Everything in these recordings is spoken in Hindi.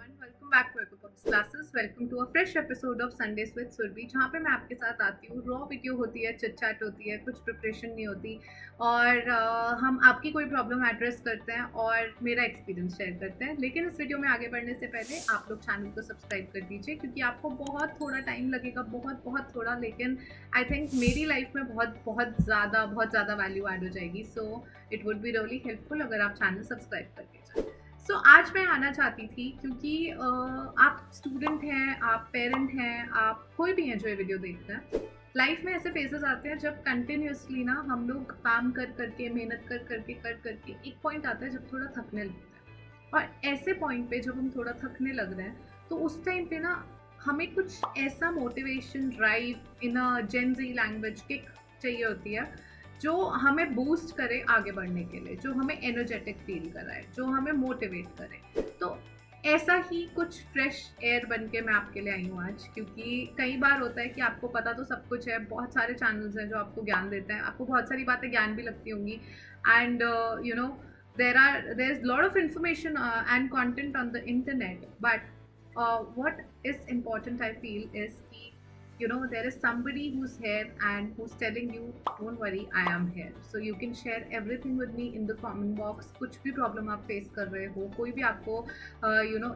Welcome back to Epicops classes. Welcome to a fresh episode of Sundays with Surabhi, जहाँ पे मैं आपके साथ आती हूँ। रॉ वीडियो होती है, चिट चैट होती है, कुछ प्रिपरेशन नहीं होती और हम आपकी कोई प्रॉब्लम एड्रेस करते हैं और मेरा एक्सपीरियंस शेयर करते हैं। लेकिन इस वीडियो में आगे बढ़ने से पहले आप लोग चैनल को सब्सक्राइब कर दीजिए, क्योंकि आपको बहुत थोड़ा टाइम लगेगा, बहुत थोड़ा, लेकिन आई थिंक मेरी लाइफ में बहुत ज़्यादा वैल्यू ऐड हो जाएगी। So it would be really helpful अगर आप चैनल सब्सक्राइब करके जाए। आज मैं आना चाहती थी क्योंकि आप स्टूडेंट हैं, आप पेरेंट हैं, आप कोई भी हैं जो ये वीडियो देखते हैं। लाइफ में ऐसे फेजेस आते हैं जब कंटिन्यूअसली ना हम लोग काम कर करके, मेहनत कर करके एक पॉइंट आता है जब थोड़ा थकने लगता है। और ऐसे पॉइंट पे जब हम थोड़ा थकने लग रहे हैं तो उस टाइम पे ना हमें कुछ ऐसा मोटिवेशन, ड्राइव, इन अ जेन ज़ी लैंग्वेज, किक चाहिए होती है जो हमें बूस्ट करे आगे बढ़ने के लिए, जो हमें एनर्जेटिक फील कराए, जो हमें मोटिवेट करे। तो ऐसा ही कुछ फ्रेश एयर बन के मैं आपके लिए आई हूँ आज, क्योंकि कई बार होता है कि आपको पता तो सब कुछ है, बहुत सारे चैनल्स हैं जो आपको ज्ञान देते हैं, आपको बहुत सारी बातें ज्ञान भी लगती होंगी, and you know there is lot of information and content on the internet, but what is important I feel is कि there is somebody who's here and who's telling you, don't worry, I am here, so you can share everything with me in the comment box। कुछ भी प्रॉब्लम आप फेस कर रहे हो, कोई भी आपको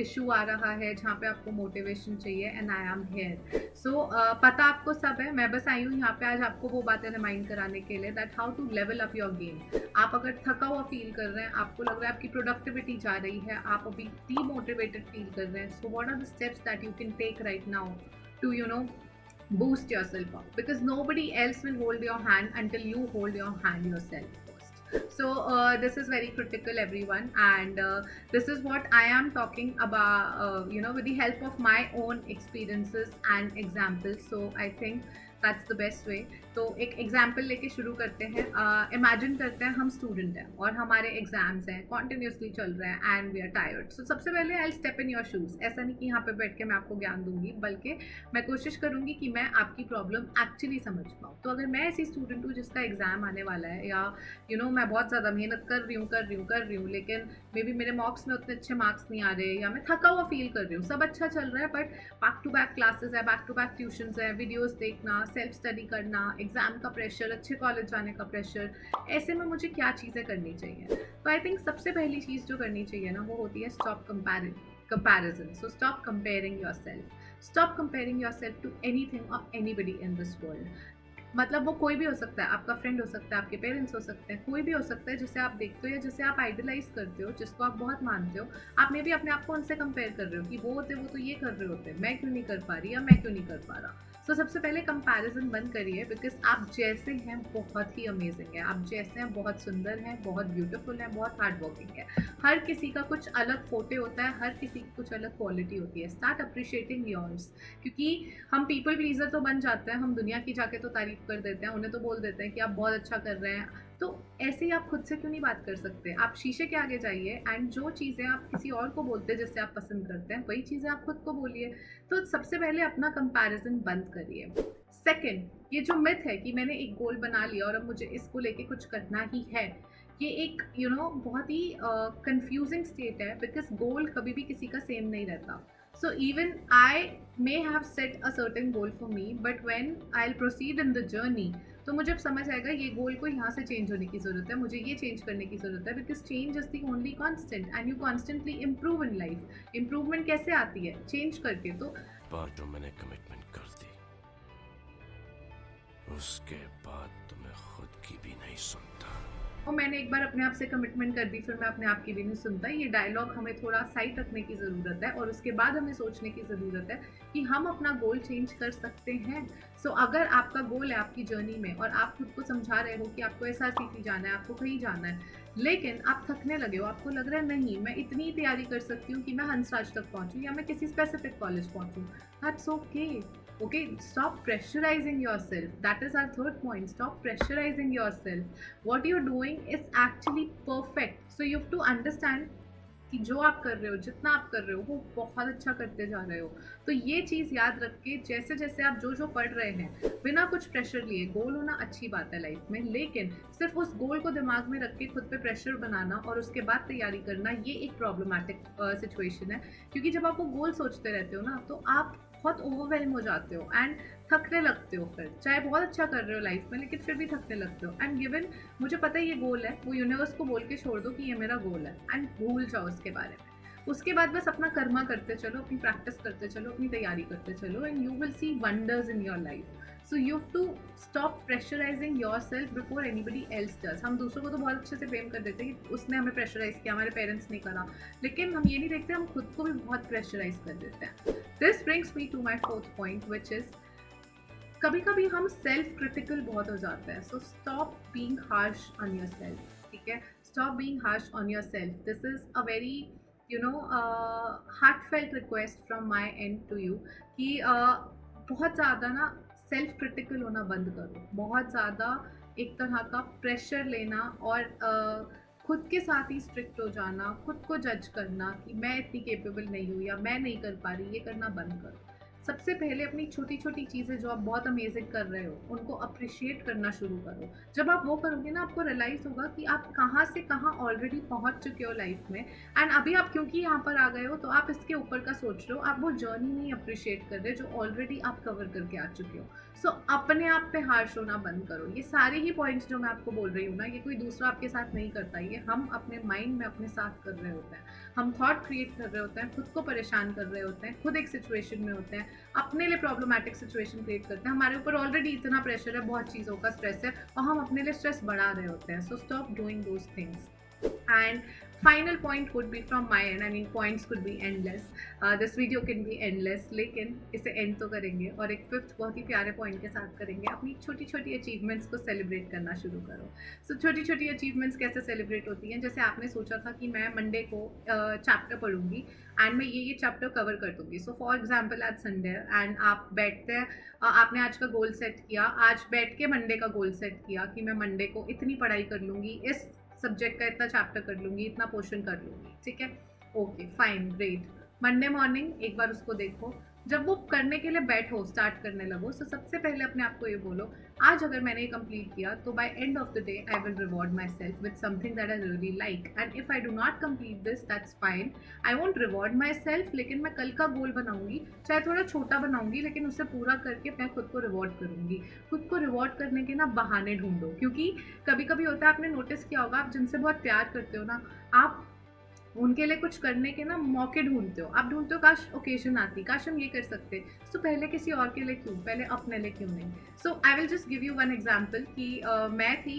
इशू आ रहा है जहाँ पे आपको मोटिवेशन चाहिए, एंड आई एम हेयर। सो पता आपको सब है, मैं बस आई हूँ यहाँ पे आज आपको वो बातें रिमाइंड कराने के लिए, that how to level up your game. आप अगर थका हुआ फील कर रहे हैं, आपको लग रहा है आपकी प्रोडक्टिविटी जा रही है, आप अभी डीमोटिवेटेड फील कर रहे हैं, so what are the steps that you can take right now to boost yourself up, because nobody else will hold your hand until you hold your hand yourself first. So this is very critical, everyone, and this is what I am talking about, with the help of my own experiences and examples. So I think that's the best way. तो एक एग्जाम्पल लेके शुरू करते हैं। इमेजिन करते हैं हम स्टूडेंट हैं और हमारे एग्जाम्स हैं, कॉन्टिन्यूसली चल रहे हैं, एंड वी आर टायर्ड। सो सबसे पहले आई स्टेप इन योर शूज़। ऐसा नहीं कि यहाँ पे बैठ के मैं आपको ज्ञान दूंगी, बल्कि मैं कोशिश करूंगी कि मैं आपकी प्रॉब्लम एक्चुअली समझ पाऊँ। तो अगर मैं ऐसी स्टूडेंट हूँ जिसका एग्जाम आने वाला है, या मैं बहुत ज़्यादा मेहनत कर रही हूँ, लेकिन मे बी मेरे मॉक्स में उतने अच्छे मार्क्स नहीं आ रहे, या मैं थका हुआ फील कर रही हूँ, सब अच्छा चल रहा है, but back to back classes है, बैक टू बैक ट्यूशंस है, वीडियोस देखना, सेल्फ स्टडी करना, एग्जाम का प्रेशर, अच्छे कॉलेज जाने का प्रेशर, ऐसे में मुझे क्या चीज़ें करनी चाहिए। तो आई थिंक सबसे पहली चीज़ जो करनी चाहिए ना, वो होती है stop comparison. So stop comparing yourself, stop comparing yourself to anything और एनीबडी इन दिस वर्ल्ड। मतलब वो कोई भी हो सकता है, आपका फ्रेंड हो सकता है, आपके पेरेंट्स हो सकते हैं, कोई भी हो सकता है जिसे आप देखते हो या जिसे आप आइडलाइज करते हो, जिसको आप बहुत मानते हो। आप मे भी अपने आप को उनसे कंपेयर कर रहे हो कि वो होते, वो तो ये कर रहे होते, मैं क्यों नहीं कर पा रही, या मैं क्यों नहीं कर पा रहा। सबसे पहले कंपैरिजन बंद करिए, बिकॉज आप जैसे हैं बहुत ही अमेजिंग है, आप जैसे हैं बहुत सुंदर हैं, बहुत ब्यूटीफुल हैं, बहुत हार्ड वर्किंग है। हर किसी का कुछ अलग फोटे होता है, हर किसी की कुछ अलग क्वालिटी होती है। स्टार्ट अप्रिशिएटिंग योर्स, क्योंकि हम पीपल प्लीजर तो बन जाते हैं, हम दुनिया की जाके तो तारीफ कर देते हैं, उन्हें तो बोल देते हैं कि आप बहुत अच्छा कर रहे हैं। तो ऐसे ही आप खुद से क्यों नहीं बात कर सकते? आप शीशे के आगे जाइए, एंड जो चीज़ें आप किसी और को बोलते हैं जिससे आप पसंद करते हैं, वही चीज़ें आप खुद को बोलिए। तो सबसे पहले अपना कंपैरिजन बंद करिए। सेकंड, ये जो मिथ है कि मैंने एक गोल बना लिया और अब मुझे इसको लेके कुछ करना ही है, ये एक बहुत ही कंफ्यूजिंग स्टेट है, बिकॉज गोल कभी भी किसी का सेम नहीं रहता। So even I may have set a certain goal for me, but when I'll proceed in the journey, तो मुझे अब समझ आएगा ये गोल को यहाँ से चेंज होने की ज़रूरत है, मुझे ये चेंज करने की ज़रूरत है, because change is the only constant, and you constantly improve in life. Improvement कैसे आती है? चेंज करके। तो बार जो मैंने कमिटमेंट कर दी, उसके बाद तो मैं खुद की भी नहीं सुनता। वो मैंने एक बार अपने आप से कमिटमेंट कर दी, फिर मैं अपने आप की भी नहीं सुनता। ये डायलॉग हमें थोड़ा साइड रखने की ज़रूरत है, और उसके बाद हमें सोचने की ज़रूरत है कि हम अपना गोल चेंज कर सकते हैं। अगर आपका गोल है आपकी जर्नी में, और आप खुद को समझा रहे हो कि आपको SRCT जाना है, आपको कहीं जाना है, लेकिन आप थकने लगे हो, आपको लग रहा है नहीं, मैं इतनी तैयारी कर सकती हूँ कि मैं हंसराज तक पहुँचूँ, या मैं किसी स्पेसिफिक कॉलेज पहुँचूँ, that's okay. Okay, stop pressurizing yourself. That is our third point. Stop pressurizing yourself. What you're doing is actually perfect. So you have to understand कि जो आप कर रहे हो, जितना आप कर रहे हो, वो बहुत अच्छा करते जा रहे हो। तो ये चीज़ याद रख के जैसे जैसे आप जो जो पढ़ रहे हैं, बिना कुछ प्रेशर लिए, गोल होना अच्छी बात है लाइफ में, लेकिन सिर्फ उस गोल को दिमाग में रख के खुद पे प्रेशर बनाना और उसके बाद तैयारी करना, ये एक प्रॉब्लमैटिक सिचुएशन है। क्योंकि जब आप वो गोल सोचते रहते हो ना, तो आप बहुत ओवरवेलम हो जाते हो एंड थकने लगते हो। फिर चाहे बहुत अच्छा कर रहे हो लाइफ में, लेकिन फिर भी थकने लगते हो। एंड गिवन मुझे पता है ये गोल है, वो यूनिवर्स को बोल के छोड़ दो कि ये मेरा गोल है एंड भूल जाओ उसके बारे में। उसके बाद बस अपना कर्मा करते चलो, अपनी प्रैक्टिस करते चलो, अपनी तैयारी करते चलो, and you will see wonders in your life. So you have to stop pressurising yourself before anybody else does. हम दूसरों को तो बहुत अच्छे से ब्लेम कर देते हैं कि उसने हमें प्रेशराइज किया, हमारे पेरेंट्स ने करा, लेकिन हम ये नहीं देखते हम खुद को भी बहुत प्रेशराइज कर देते हैं। This brings me to my fourth point, which is कभी कभी हम सेल्फ क्रिटिकल बहुत हो जाते हैं। So stop being harsh on yourself, ठीक है? Stop being harsh on yourself. This is a very heartfelt request from my end to you कि बहुत ज़्यादा ना सेल्फ क्रिटिकल होना बंद करो। बहुत ज़्यादा एक तरह का प्रेशर लेना और खुद के साथ ही स्ट्रिक्ट हो जाना, खुद को जज करना कि मैं इतनी केपेबल नहीं हूँ या मैं नहीं कर पा रही, ये करना बंद करो। सबसे पहले अपनी छोटी छोटी चीज़ें जो आप बहुत अमेजिंग कर रहे हो, उनको अप्रिशिएट करना शुरू करो। जब आप वो करोगे ना, आपको रियलाइज़ होगा कि आप कहाँ से कहाँ ऑलरेडी पहुँच चुके हो लाइफ में, एंड अभी आप क्योंकि यहाँ पर आ गए हो तो आप इसके ऊपर का सोच रहे हो, आप वो जर्नी नहीं अप्रिशिएट कर रहे जो ऑलरेडी आप कवर करके आ चुके हो। सो अपने आप पे हार्श होना बंद करो। ये सारे ही पॉइंट्स जो मैं आपको बोल रही हूँ ना, ये कोई दूसरा आपके साथ नहीं करता, ये हम अपने माइंड में अपने साथ कर रहे होते हैं। हम थॉट क्रिएट कर रहे होते हैं, खुद को परेशान कर रहे होते हैं, खुद एक सिचुएशन में होते हैं, अपने लिए प्रॉब्लमैटिक सिचुएशन क्रिएट करते हैं। हमारे ऊपर ऑलरेडी इतना प्रेशर है, बहुत चीज़ों का स्ट्रेस है, और हम अपने लिए स्ट्रेस बढ़ा रहे होते हैं। So stop doing those things. And final point would be from my end. I mean, points could be endless. This video can be endless, लेकिन इसे end तो करेंगे और एक फिफ्थ बहुत ही प्यारे पॉइंट के साथ करेंगे। अपनी छोटी छोटी अचीवमेंट्स को सेलिब्रेट करना शुरू करो। सो छोटी छोटी अचीवमेंट्स कैसे सेलिब्रेट होती हैं? जैसे आपने सोचा था कि मैं मंडे को चैप्टर पढ़ूंगी एंड मैं ये चैप्टर कवर कर दूंगी। सो फॉर एग्जाम्पल आज संडे एंड आप बैठते हैं, आपने आज का गोल सेट किया, आज बैठ के मंडे का गोल सेट किया कि मैं मंडे को इतनी पढ़ाई कर लूँगी, इस सब्जेक्ट का इतना चैप्टर कर लूँगी, इतना पोर्शन कर लूँगी, ठीक है? Okay, fine, great. Monday morning एक बार उसको देखो। जब वो करने के लिए बैठो, स्टार्ट करने लगो, तो सबसे पहले अपने आप को ये बोलो, आज अगर मैंने ये कंप्लीट किया तो by end of the day I will reward myself with something that I really like, and if I do not complete this that's fine, I won't reward myself, लेकिन मैं कल का गोल बनाऊंगी, चाहे थोड़ा छोटा बनाऊंगी, लेकिन उसे पूरा करके मैं खुद को रिवॉर्ड करूंगी। खुद को रिवॉर्ड करने के ना बहाने ढूंढो, क्योंकि कभी कभी होता है, आपने नोटिस किया होगा, आप जिनसे बहुत प्यार करते हो ना, आप उनके लिए कुछ करने के ना मौके ढूंढते हो। आप ढूंढते हो काश ओकेजन आती, काश हम ये कर सकते। सो पहले किसी और के लिए क्यों, पहले अपने लिए क्यों नहीं? So I will just give you one example कि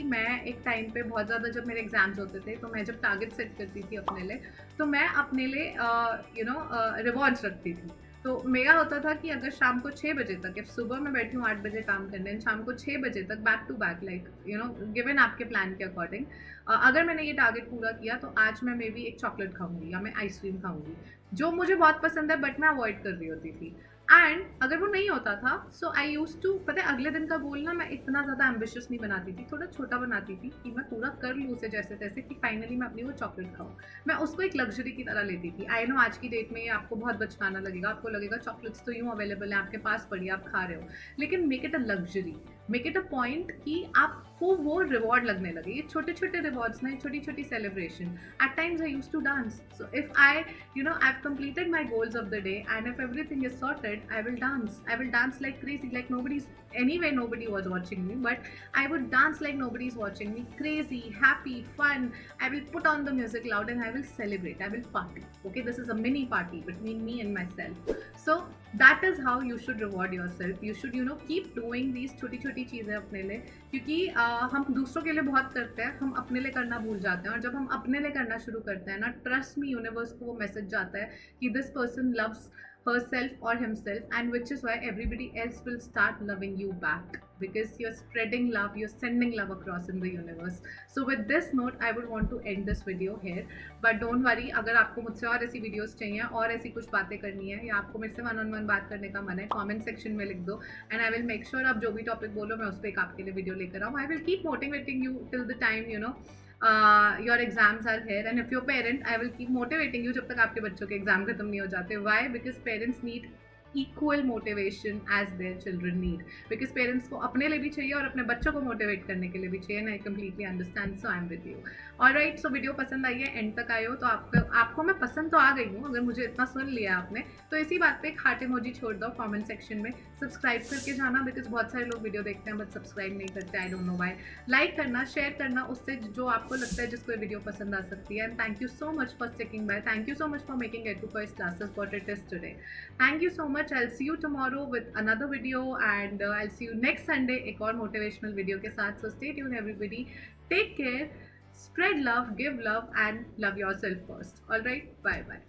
मैं एक टाइम पे बहुत ज़्यादा, जब मेरे एग्जाम्स होते थे, तो मैं जब टारगेट सेट करती थी अपने लिए, तो मैं अपने लिए रिवॉर्ड्स रखती थी। तो मेरा होता था कि अगर शाम को 6 बजे तक, if सुबह मैं बैठी हूँ 8 बजे काम करने, शाम को 6 बजे तक back to back, like given आपके प्लान के अकॉर्डिंग, अगर मैंने ये टारगेट पूरा किया तो आज मैं मे बी एक चॉकलेट खाऊंगी या मैं आइसक्रीम खाऊंगी, जो मुझे बहुत पसंद है, बट मैं अवॉइड कर रही होती थी। एंड अगर वो नहीं होता था, सो आई यूज टू, पता है, अगले दिन का गोल ना मैं इतना ज़्यादा एम्बिशियस नहीं बनाती थी, थोड़ा छोटा बनाती थी कि मैं पूरा कर लूँ उसे जैसे तैसे, कि फाइनली मैं अपनी वो चॉकलेट खाऊँ। मैं उसको एक लग्जरी की तरह लेती थी। आई नो आज की डेट में ये आपको बहुत बचकाना लगेगा, आपको लगेगा चॉकलेट्स तो यूँ अवेलेबल है आपके पास पड़ी, आप खा रहे हो, लेकिन make it a luxury, make it a point कि आपको वो रिवॉर्ड लगने लगे। ये छोटे छोटे रिवॉर्ड्स ना, छोटी छोटी celebration. At times I use to dance, so if I I've completed my goals of the day, and if everything is sorted, I will dance like crazy, like nobody was watching me, but I would dance like nobody's watching me, crazy, happy, fun. I will put on the music loud and I will celebrate, I will party. Okay, this is a mini party between me and myself. So that is how you should reward yourself. You should keep doing these छोटी छोटी चीज़ें अपने लिए, क्योंकि हम दूसरों के लिए बहुत करते हैं, हम अपने लिए करना भूल जाते हैं। और जब हम अपने लिए करना शुरू करते हैं ना, ट्रस्ट मी, यूनिवर्स को वो मैसेज जाता है कि this person loves herself or himself, and which is why everybody else will start loving you back, because you're spreading love, you're sending love across in the universe. So with this note, I would want to end this video here, but don't worry, अगर आपको मुझसे और ऐसी वीडियोस चाहिए और ऐसी कुछ बातें करनी है, या आपको मेरे से वन ऑन वन बात करने का मन है, कमेंट सेक्शन में लिख दो, and I will make sure आप जो भी टॉपिक बोलो मैं उस पर एक आपके लिए वीडियो लेकर आऊँ। I will keep motivating you till the time your exams are here and if your parent I will keep motivating you जब तक आपके बच्चों के एग्जाम खत्म नहीं हो जाते. Why? Because parents need equal motivation as their children need, because parents को अपने लिए भी चाहिए और अपने बच्चों को मोटिवेट करने के लिए भी चाहिए. I completely understand, so I'm with you. Alright, so video पसंद आई है, एंड तक आए हो तो आपको मैं पसंद तो आ गई हूँ. अगर मुझे इतना सुन लिया आपने तो इसी बात पे एक हार्ट इमोजी छोड़ दो कमेंट सेक्शन में. सब्सक्राइब करके जाना, बिकॉज बहुत सारे लोग वीडियो देखते हैं बट सब्सक्राइब नहीं करते. I don't know why. Like करना, शेयर करना, उससे जो आपको लगता है जिसको वीडियो पसंद आ सकती है. And thank you so much for sticking bye. Thank you so much for making Get to First classes what it is today. Thank you so much. I'll see you tomorrow with another video, and I'll see you next Sunday एक और motivational video के साथ. So stay tuned everybody. Take care. Spread love, give love, and love yourself first. All right. Bye bye.